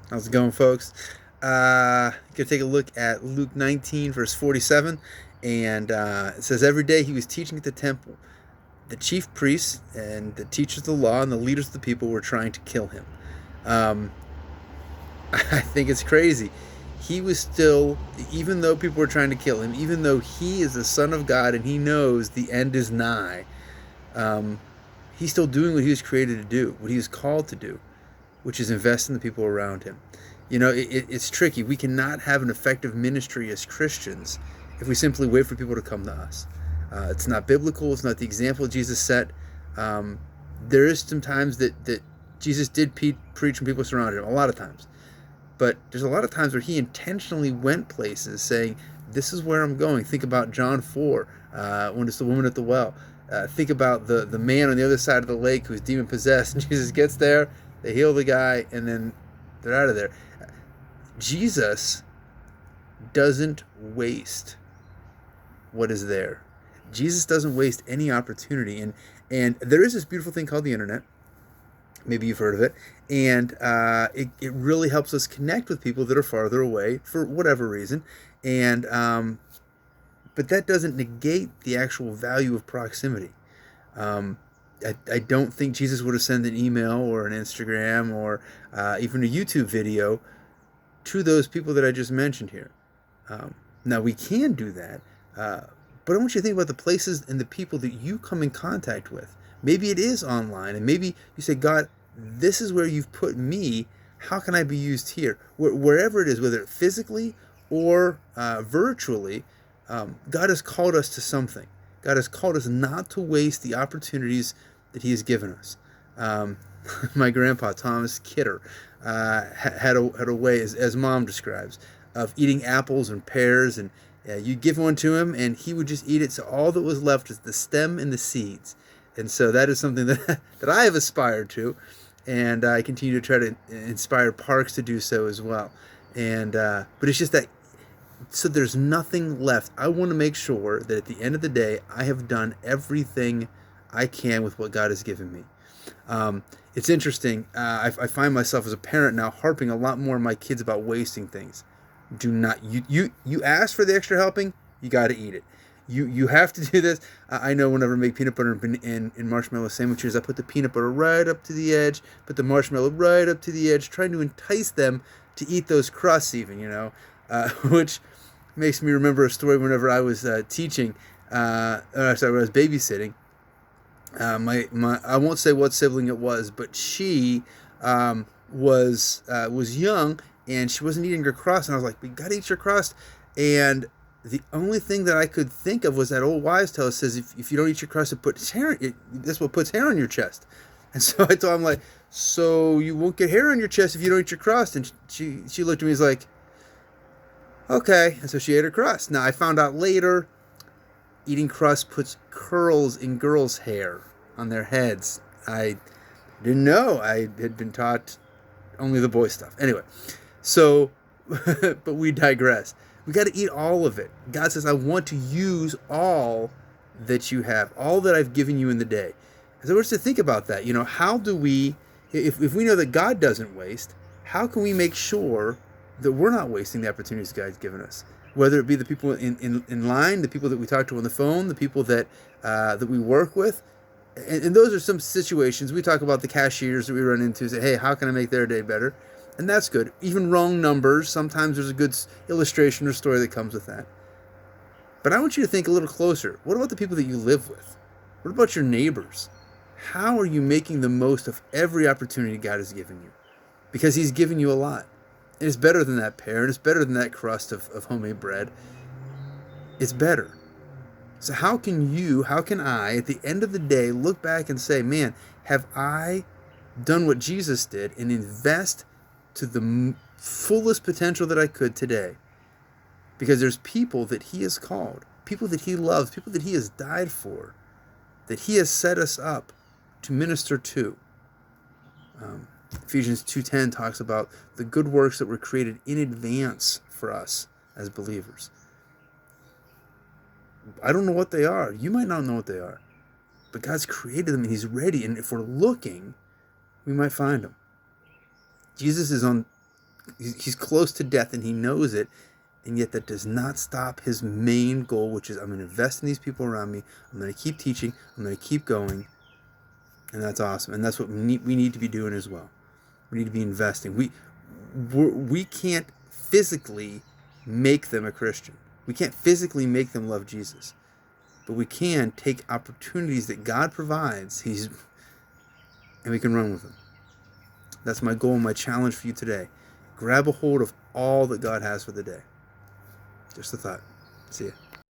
How's it going, folks? Gonna take a look at Luke 19, verse 47, and it says, "Every day he was teaching at the temple. The chief priests and the teachers of the law and the leaders of the people were trying to kill him." Um, I think it's crazy. He was still, even though people were trying to kill him, even though he is the Son of God and he knows the end is nigh, um, he's still doing what he was created to do, what he was called to do, which is invest in the people around him. It's tricky. We cannot have an effective ministry as Christians if we simply wait for people to come to us. It's not biblical. It's not the example Jesus set. Um, there is some times that Jesus did preach when people surrounded him, a lot of times. But there's a lot of times where he intentionally went places saying, this is where I'm going. Think about John 4, when it's the woman at the well. Think about the man on the other side of the lake who's demon possessed. And Jesus gets there, they heal the guy, and then they're out of there. Jesus doesn't waste what is there. Jesus doesn't waste any opportunity. And there is this beautiful thing called the internet. Maybe you've heard of it. And it really helps us connect with people that are farther away for whatever reason. And but that doesn't negate the actual value of proximity. I don't think Jesus would have sent an email or an Instagram or even a YouTube video to those people that I just mentioned here. Now, we can do that, but I want you to think about the places and the people that you come in contact with. Maybe it is online, and maybe you say, God, this is where you've put me. How can I be used here? Wherever it is, whether physically or virtually, God has called us to something. God has called us not to waste the opportunities that he has given us. My grandpa, Thomas Kidder, had a way, as Mom describes, of eating apples and pears, and you give one to him, and he would just eat it, so all that was left is the stem and the seeds. And so that is something that I have aspired to, and I continue to try to inspire Parks to do so as well. And but it's just that, so there's nothing left. I want to make sure that at the end of the day, I have done everything I can with what God has given me. It's interesting. I find myself as a parent now harping a lot more on my kids about wasting things. Do not, you ask for the extra helping, you got to eat it. You have to do this. I know whenever I make peanut butter and marshmallow sandwiches, I put the peanut butter right up to the edge, put the marshmallow right up to the edge, trying to entice them to eat those crusts even, which makes me remember a story whenever I was teaching, when I was babysitting. My I won't say what sibling it was, but she was young and she wasn't eating her crust, and I was like, "We gotta eat your crust." And the only thing that I could think of was that old wives' tale says, if you don't eat your crust, it puts hair. That's what puts hair on your chest. And so I told him, like, so you won't get hair on your chest if you don't eat your crust. And she looked at me and was like, okay. And so she ate her crust. Now I found out later, eating crust puts curls in girls' hair on their heads. I didn't know. I had been taught only the boy stuff. Anyway, so, but we digress. We got to eat all of it. God says, I want to use all that you have, all that I've given you in the day. So we're to think about that. How do we, if we know that God doesn't waste, how can we make sure that we're not wasting the opportunities God's given us? Whether it be the people in line, the people that we talk to on the phone, the people that we work with. And those are some situations. We talk about the cashiers that we run into, say, hey, how can I make their day better? And that's good. Even wrong numbers, sometimes there's a good illustration or story that comes with that. But I want you to think a little closer. What about the people that you live with? What about your neighbors? How are you making the most of every opportunity God has given you? Because he's given you a lot. And it's better than that pear, and it's better than that crust of homemade bread. It's better. So how can I, at the end of the day, look back and say, man, have I done what Jesus did and invest to the fullest potential that I could today? Because there's people that he has called, people that he loves, people that he has died for, that he has set us up to minister to. Ephesians 2:10 talks about the good works that were created in advance for us as believers. I don't know what they are. You might not know what they are. But God's created them and he's ready. And if we're looking, we might find them. Jesus is on he's close to death and he knows it, and yet that does not stop his main goal, which is I'm going to invest in these people around me. I'm going to keep teaching. I'm going to keep going, and that's awesome. And that's what we need to be doing as well. We need to be investing. We can't physically make them a Christian. We can't physically make them love Jesus, but we can take opportunities that God provides. And we can run with them. That's my goal and my challenge for you today. Grab a hold of all that God has for the day. Just a thought. See ya.